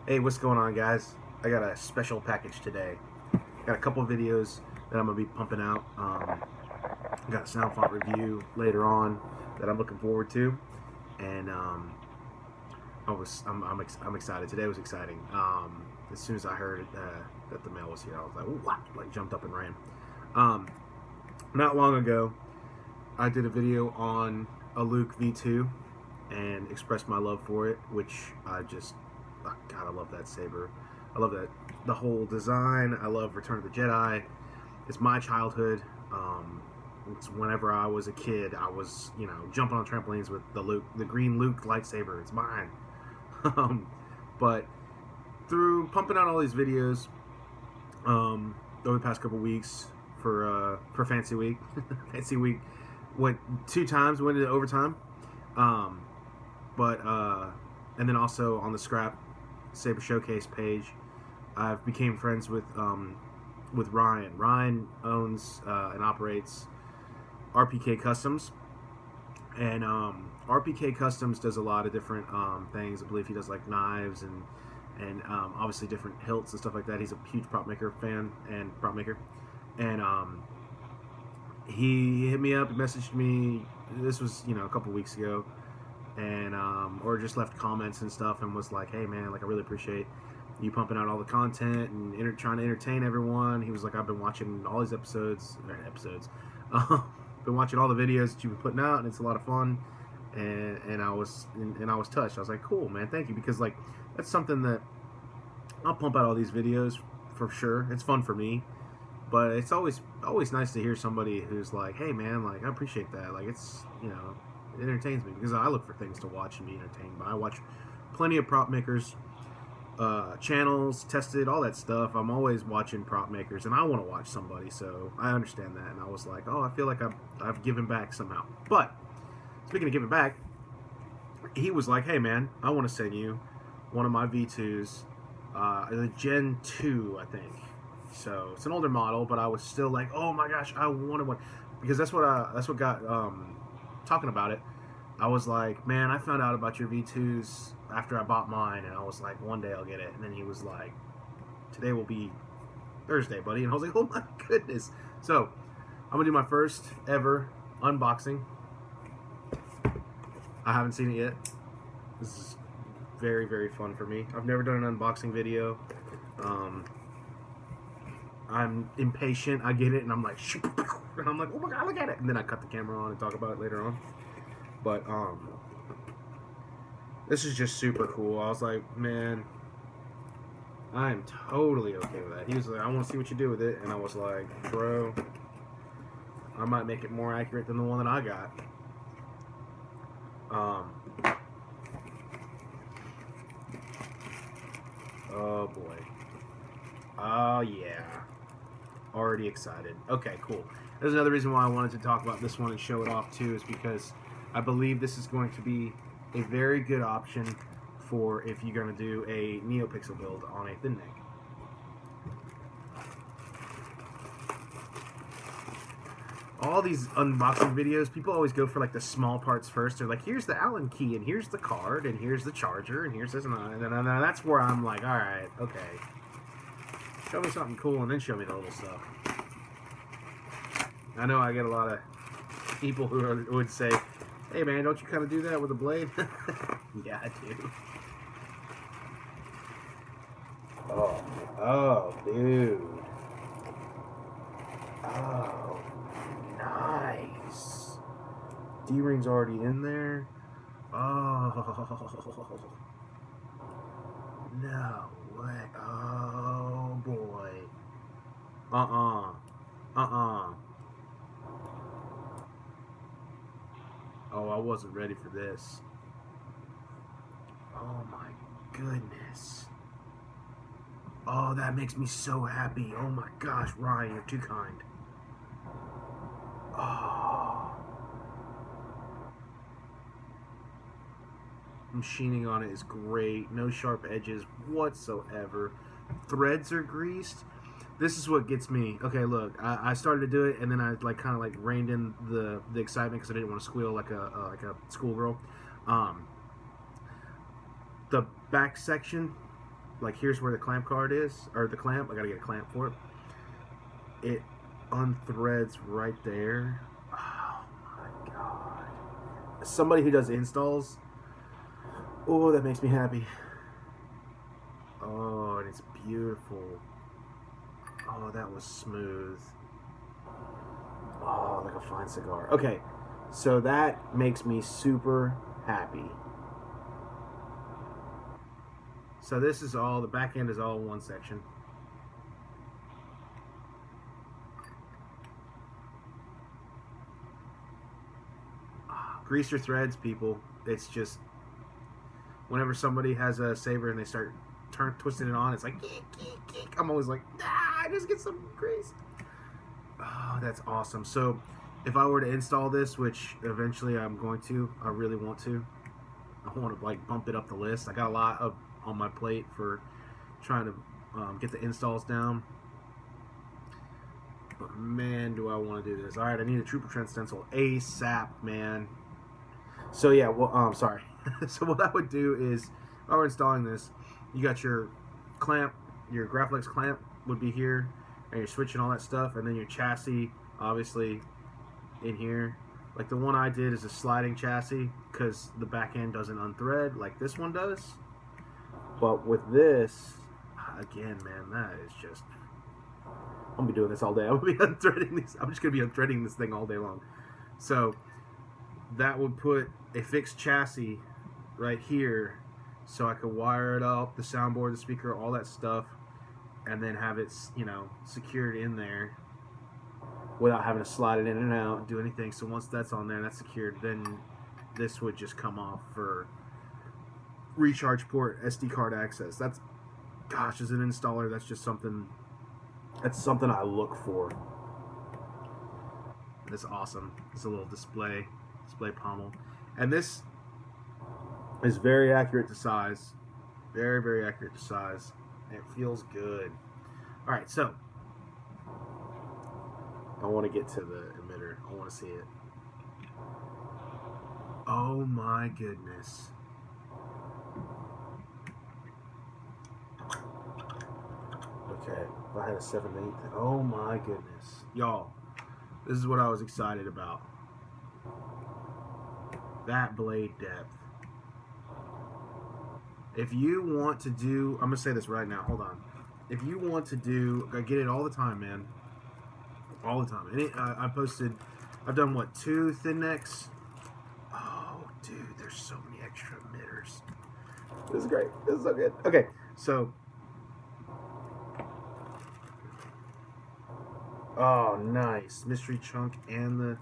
Hey, what's going on, guys? I got a special package today. Got a couple of videos that I'm gonna be pumping out. Got a sound font review later on that I'm looking forward to, and I'm excited. Today was exciting. As soon as I heard that the mail was here, I was like, "Ooh, what?" Like jumped up and ran. Um, Not long ago, I did a video on a Luke V2 and expressed my love for it, which God, I love that saber. I love that the whole design. I love Return of the Jedi. It's my childhood. It's whenever I was a kid, I was jumping on trampolines with the green Luke lightsaber. It's mine. But through pumping out all these videos over the past couple weeks for Fancy Week, Fancy Week went 2 times, went into overtime. But and then also on the Scrap Saber Showcase page, I've became friends with Ryan. Ryan owns and operates RPK Customs, and RPK Customs does a lot of different things. I believe he does like knives and obviously different hilts and stuff like that. He's a huge prop maker fan and prop maker, and he hit me up and messaged me. This was a couple weeks ago, and or just left comments and stuff and was like, "Hey man, like I really appreciate you pumping out all the content and trying to entertain everyone." He was like, "I've been watching all these episodes, been watching all the videos that you've been putting out, and it's a lot of fun." And I was touched. I was like, "Cool, man, thank you," because like that's something that I'll pump out all these videos for sure. It's fun for me, but it's always nice to hear somebody who's like, "Hey man, like I appreciate that. Like it's it entertains me," because I look for things to watch and be entertained by. I watch plenty of prop makers channels, tested, all that stuff. I'm always watching prop makers, and I want to watch somebody, so I understand that. And I was like, "Oh, I feel like I've given back somehow." But speaking of giving back, he was like, "Hey man, I want to send you one of my V2s, the Gen 2, I think." So it's an older model, but I was still like, "Oh my gosh, I wanted one," because that's what got talking about it. I was like, "Man, I found out about your V2s after I bought mine," and I was like, "One day I'll get it." And then he was like, "Today will be Thursday, buddy," and I was like, "Oh my goodness!" So I'm gonna do my first ever unboxing. I haven't seen it yet. This is very, very fun for me. I've never done an unboxing video. I'm impatient. I get it, and I'm like, and I'm like, "Oh my god, look at it!" And then I cut the camera on and talk about it later on. But this is just super cool. I was like, "Man, I am totally okay with that." He was like, "I want to see what you do with it," and I was like, "Bro, I might make it more accurate than the one that I got." Oh boy. Oh yeah. Already excited. Okay, cool. There's another reason why I wanted to talk about this one and show it off too, is because I believe this is going to be a very good option for if you're going to do a NeoPixel build on a thin neck. All these unboxing videos, people always go for like the small parts first. They're like, "Here's the Allen key, and here's the card, and here's the charger, and here's this," and then that's where I'm like, "All right, okay, show me something cool, and then show me the little stuff." I know I get a lot of people who would say, "Hey man, don't you kind of do that with a blade?" Yeah, I do. Oh, dude. Oh, nice. D-ring's already in there. Oh, no way. Oh boy. Oh, I wasn't ready for this. Oh my goodness. Oh, that makes me so happy. Oh my gosh, Ryan, you're too kind. Oh. Machining on it is great. No sharp edges whatsoever. Threads are greased. This is what gets me. Okay, look, I started to do it, and then I kind of reined in the excitement because I didn't want to squeal like a schoolgirl. The back section like here's where the clamp card is, or the clamp. I gotta get a clamp for it. It unthreads right there. Oh my god! Somebody who does installs, oh, that makes me happy. Oh, and it's beautiful. Oh, that was smooth. Oh, like a fine cigar. Okay, so that makes me super happy. So this is all, the back end is all one section. Grease your threads, people. It's just, whenever somebody has a saver and they start twisting it on, it's like, geek, geek, geek. I'm always like, just get some grease. Oh, that's awesome. So if I were to install this, which eventually I'm going to, I really want to, I want to like bump it up the list. I got a lot of on my plate for trying to get the installs down. But man, do I want to do this. All right, I need a Trooper Trend stencil ASAP, man. So yeah, well, sorry. So what I would do is, if I were installing this, you got your clamp, your Graflex clamp would be here, and you're switching all that stuff, and then your chassis, obviously, in here. Like the one I did is a sliding chassis, because the back end doesn't unthread like this one does. But with this, again, man, that is just, I'm gonna be doing this all day. I'm gonna be unthreading these. I'm just gonna be unthreading this thing all day long. So that would put a fixed chassis right here, so I could wire it up, the soundboard, the speaker, all that stuff, and then have it, you know, secured in there without having to slide it in and out and do anything. So once that's on there and that's secured, then this would just come off for recharge port, SD card access. That's, gosh, as an installer, that's just something, that's something I look for. That's awesome. It's a little display pommel. And this is very accurate to size. Very, very accurate to size. And it feels good. Alright, so I want to get to the emitter. I want to see it. Oh my goodness. Okay, if I had a 7/8, oh my goodness. Y'all, this is what I was excited about. That blade depth. If you want to do, I'm going to say this right now, hold on. If you want to do, I get it all the time, man. All the time. And I've done what, 2 thin necks? Oh, dude, there's so many extra emitters. This is great. This is so good. Okay, so. Oh, nice. Mystery chunk and the,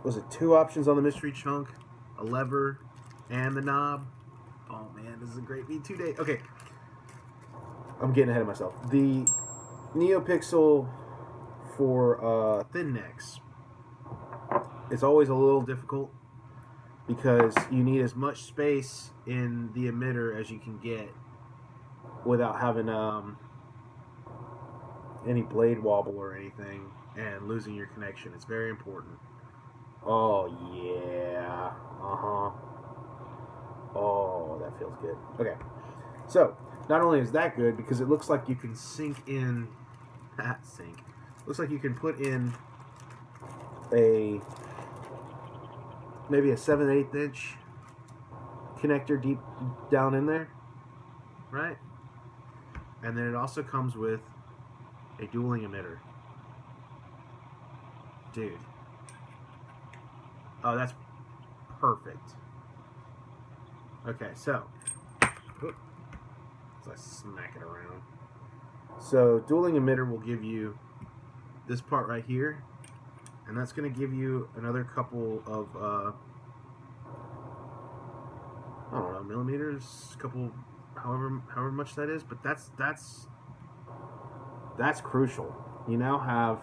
was it 2 options on the mystery chunk? A lever and the knob. Oh man, this is a great V2 day. Okay, I'm getting ahead of myself. The NeoPixel for thin necks, it's always a little difficult because you need as much space in the emitter as you can get without having any blade wobble or anything and losing your connection. It's very important. Oh yeah, oh, that feels good. Okay, so not only is that good because it looks like you can sink in that sink. Looks like you can put in a maybe a 7/8 inch connector deep down in there, right? And then it also comes with a dueling emitter. Dude. Oh, that's perfect. Okay, so I smack it around. So dueling emitter will give you this part right here, and that's going to give you another couple of I don't know, millimeters, couple, however much that is, but that's crucial. You now have,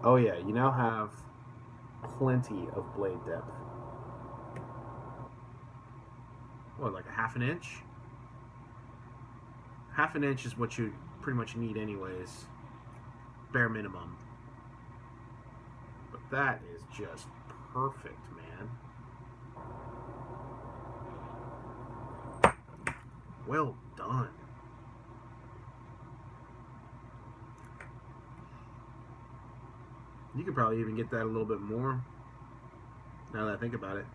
oh yeah, you now have plenty of blade depth. What, like a 1/2 inch? 1/2 inch is what you pretty much need anyways, bare minimum. But that is just perfect, man. Well done. You could probably even get that a little bit more, now that I think about it,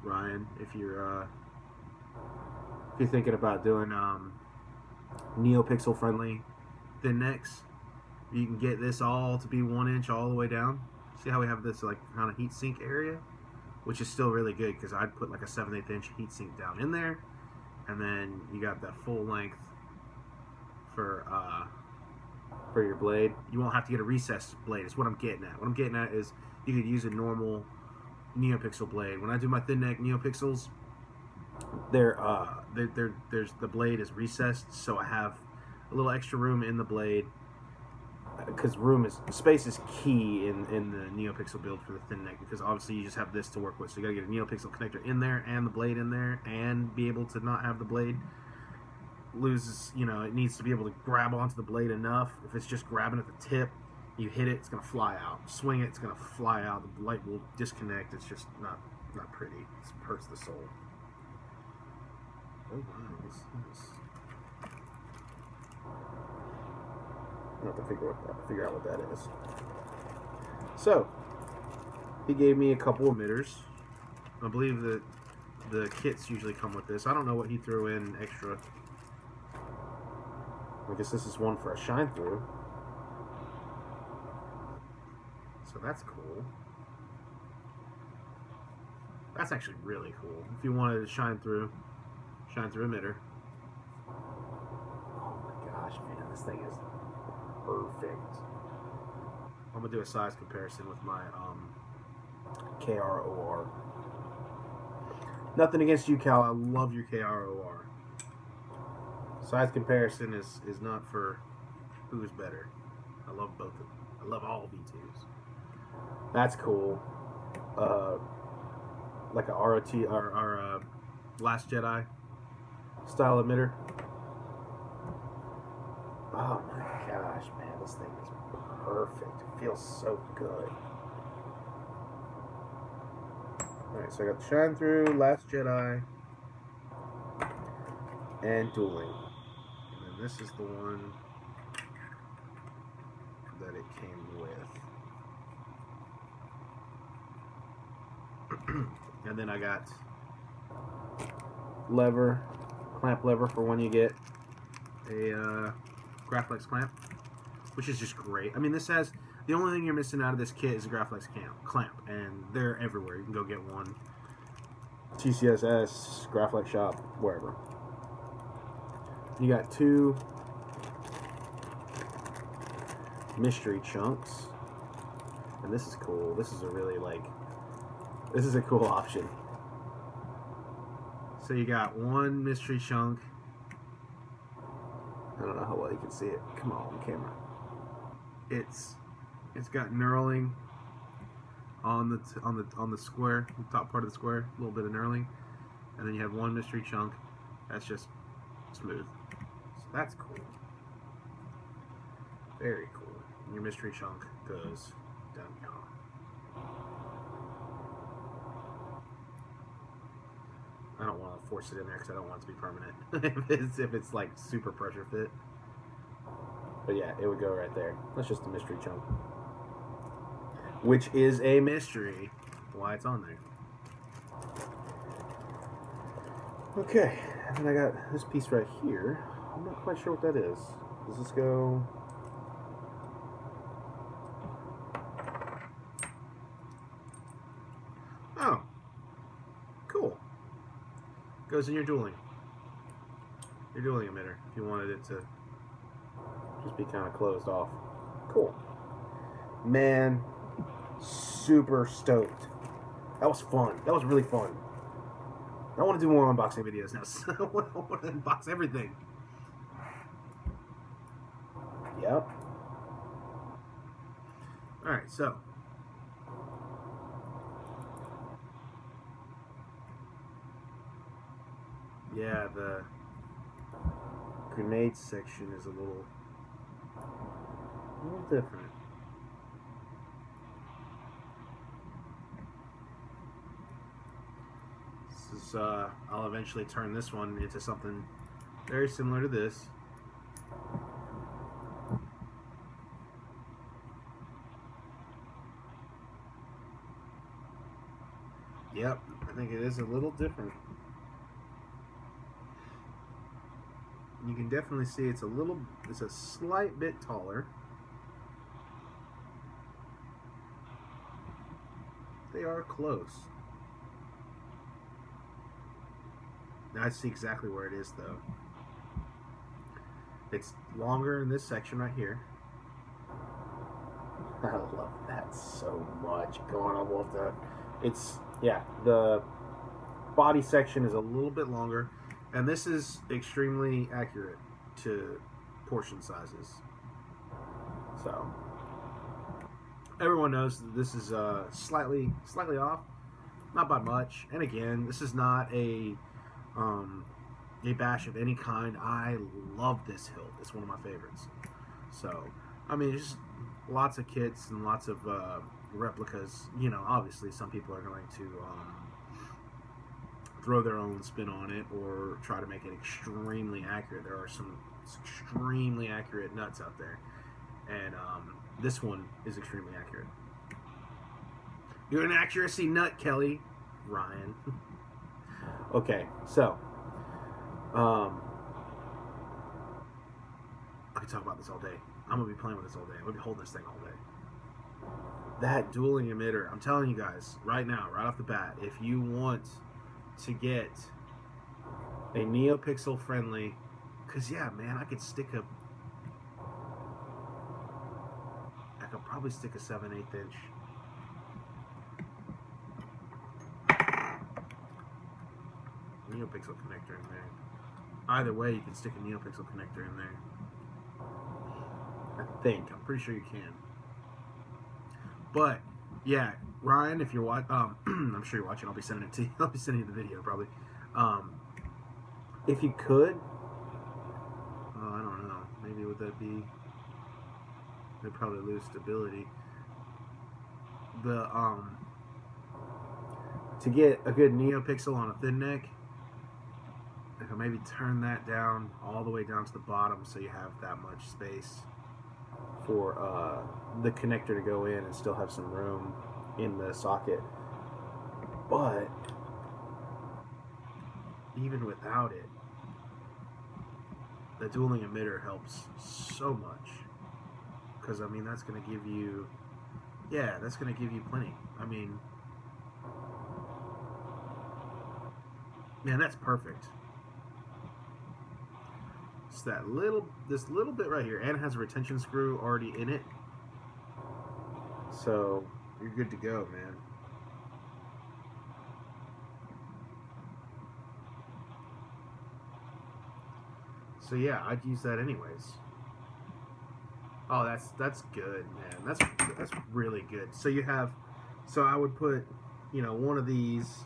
Ryan. If you're thinking about doing NeoPixel friendly thin necks, you can get this all to be 1 inch all the way down. See how we have this like kind of heat sink area, which is still really good because I'd put like a 7/8 inch heat sink down in there, and then you got that full length for your blade. You won't have to get a recessed blade. Is what I'm getting at. What I'm getting at is you could use a normal NeoPixel blade. When I do my thin neck NeoPixels, there's the blade is recessed, so I have a little extra room in the blade, because space is key in the NeoPixel build for the thin neck, because obviously you just have this to work with, so you gotta get a NeoPixel connector in there and the blade in there, and be able to not have the blade loses, it needs to be able to grab onto the blade enough. If it's just grabbing at the tip, you hit it, it's gonna fly out. Swing it, it's gonna fly out. The light will disconnect. It's just not pretty. It hurts the soul. Oh wow, what's this? I have to figure out what that is. So he gave me a couple emitters. I believe that the kits usually come with this. I don't know what he threw in extra. I guess this is one for a shine through. So that's cool. That's actually really cool. If you wanted to shine through emitter. Oh my gosh, man, this thing is perfect. I'm gonna do a size comparison with my KROR. Nothing against you, Cal. I love your KROR. Size comparison is not for who's better. I love both of them. I love all V2s. That's cool. Like a ROT or Last Jedi style emitter. Oh my gosh, man, this thing is perfect. It feels so good. Alright, so I got the Shine Through, Last Jedi, and Dueling. And then this is the one that it came with. And then I got clamp lever for when you get a Graflex clamp, which is just great. I mean, this has, the only thing you're missing out of this kit is a Graflex clamp, and they're everywhere. You can go get one. TCSS, Graflex shop, wherever. You got 2 mystery chunks, and this is cool. This is a really this is a cool option. So you got 1 mystery chunk. I don't know how well you can see it. Come on, camera. It's got knurling on the square, the top part of the square, a little bit of knurling, and then you have 1 mystery chunk that's just smooth. So that's cool. Very cool. And your mystery chunk goes down here. I don't want to force it in there because I don't want it to be permanent. if it's like super pressure fit. But yeah, it would go right there. That's just a mystery chunk. Which is a mystery why it's on there. Okay, and then I got this piece right here. I'm not quite sure what that is. Does this go... Oh. Cool. Goes in your dueling emitter if you wanted it to just be kind of closed off. Cool. Man, super stoked. That was fun. That was really fun. I want to do more unboxing videos now. So I want to unbox everything. Yep. Alright, so yeah, the grenade section is a little different. This is course, I'll eventually turn this one into something very similar to this. Yep, I think it is a little different. You can definitely see it's a slight bit taller. They are close. Now I see exactly where it is though. It's longer in this section right here. I love that so much. Going on Wolf Duck. It's, yeah, the body section is a little bit longer. And this is extremely accurate to portion sizes. So everyone knows that this is slightly off, not by much. And again, this is not a bash of any kind. I love this hilt. It's one of my favorites. So I mean, just lots of kits and lots of replicas. You know, obviously some people are going to throw their own spin on it or try to make it extremely accurate. There are some extremely accurate nuts out there, and this one is extremely accurate. You're an accuracy nut, Kelly. Ryan. Okay, so I could talk about this all day. I'm gonna be playing with this all day. I'm gonna be holding this thing all day. That dueling emitter, I'm telling you guys right now, right off the bat, if you want to get a NeoPixel friendly, because yeah, man, I could probably stick a 7/8 inch NeoPixel connector in there. Either way, you can stick a NeoPixel connector in there. I'm pretty sure you can. But yeah, Ryan, if you're watching, I'm sure you're watching. I'll be sending it to you. I'll be sending you the video probably. If you could, I don't know. Maybe would that be? They'd probably lose stability. To get a good NeoPixel on a thin neck, I could maybe turn that down all the way down to the bottom so you have that much space for the connector to go in and still have some room in the socket. But even without it, the dueling emitter helps so much, because I mean that's going to give you, that's going to give you plenty. I mean, man, that's perfect. It's this little bit right here, and it has a retention screw already in it, so you're good to go, man. So yeah, I'd use that anyways. Oh, that's good, man. That's really good. So you have, so I would put, one of these.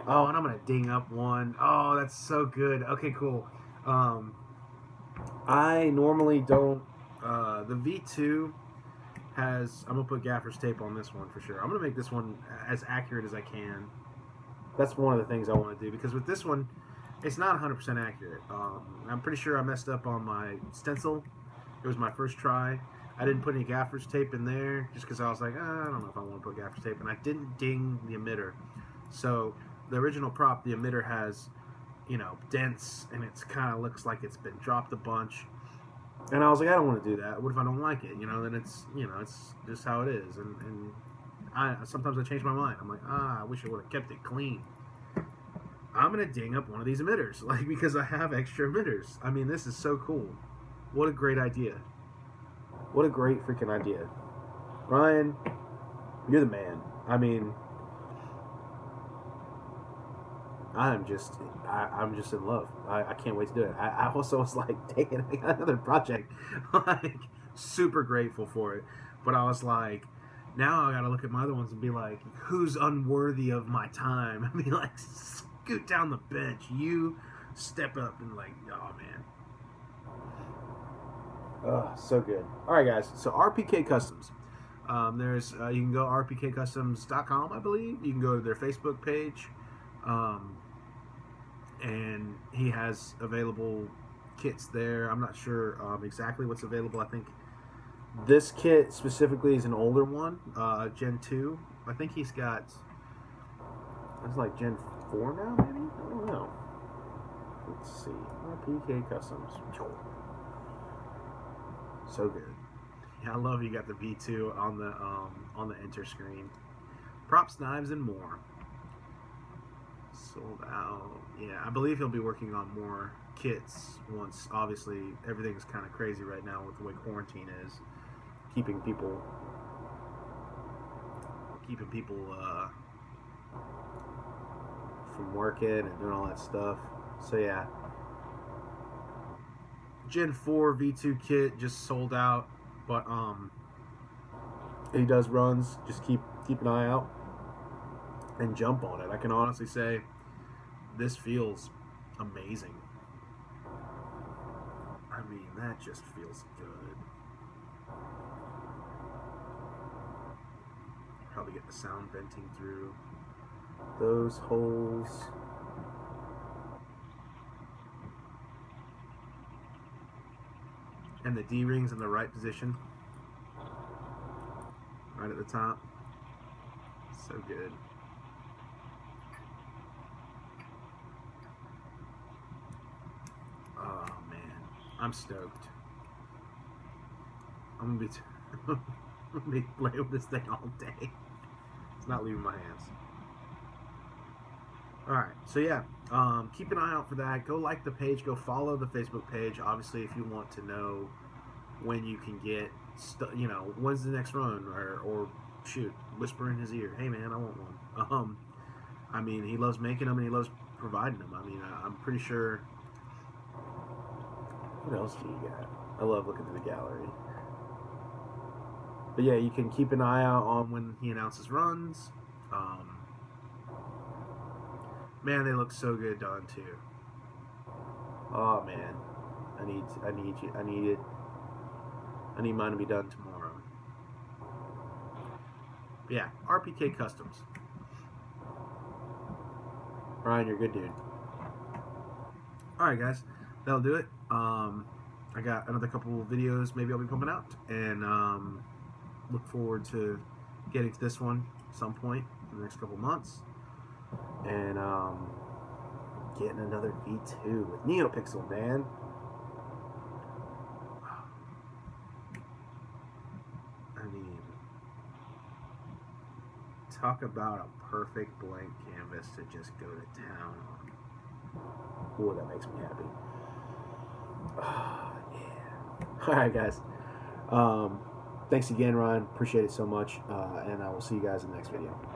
Oh, and I'm gonna ding up one. Oh, that's so good. Okay, cool. I normally don't. The V2 has. I'm gonna put gaffer's tape on this one for sure. I'm gonna make this one as accurate as I can. That's one of the things I want to do, because with this one, it's not 100% accurate. I'm pretty sure I messed up on my stencil. It was my first try. I didn't put any gaffer's tape in there just because I was like, I don't know if I want to put gaffer's tape, and I didn't ding the emitter. So the original prop, the emitter has, dents, and it kind of looks like it's been dropped a bunch. And I was like, I don't want to do that. What if I don't like it? Then it's, it's just how it is. And sometimes I change my mind. I'm like, I wish I would have kept it clean. I'm gonna ding up one of these emitters, because I have extra emitters. I mean, this is so cool. What a great idea. What a great freaking idea. Ryan, you're the man. I mean, I'm just in love. I can't wait to do it. I also was like, dang it, I got another project. Super grateful for it. But I was like, now I gotta look at my other ones and be like, who's unworthy of my time? I mean, like, scoot down the bench. You step up and oh man. So good. All right, guys. So RPK Customs. There's you can go rpkcustoms.com, I believe. You can go to their Facebook page. And he has available kits there. I'm not sure exactly what's available. I think this kit specifically is an older one, Gen 2. I think he's got, it's like Gen 4 now, maybe? I don't know. Let's see. RPK Customs. So good. Yeah, I love you got the V2 on the enter screen. Props, knives, and more. Sold out. Yeah, I believe he'll be working on more kits once, obviously, everything's kind of crazy right now with the way quarantine is. Keeping people from working and doing all that stuff. So yeah, Gen 4 V2 kit just sold out, but he does runs. Just keep an eye out and jump on it. I can honestly say this feels amazing. I mean, that just feels good. Probably get the sound venting through those holes. And the D-ring's in the right position. Right at the top. So good. Oh man, I'm stoked. I'm gonna be playing with this thing all day. It's not leaving my hands. Alright, so yeah, keep an eye out for that. Go like the page, go follow the Facebook page. Obviously, if you want to know when you can get, when's the next run, or shoot, whisper in his ear, hey man, I want one. I mean, he loves making them and he loves providing them. I mean, I'm pretty sure. What else do you got? I love looking through the gallery. But yeah, you can keep an eye out on when he announces runs. Man, they look so good done too. Oh man, I need mine to be done tomorrow. But yeah, RPK Customs. Ryan, you're a good dude. Alright guys, that'll do it. I got another couple of videos maybe I'll be pumping out, and look forward to getting to this one at some point in the next couple of months, and getting another V2 with NeoPixel, man. I mean, talk about a perfect blank canvas to just go to town on. Ooh, that makes me happy. Oh, yeah. Alright guys, thanks again, Ryan, appreciate it so much, and I will see you guys in the next video.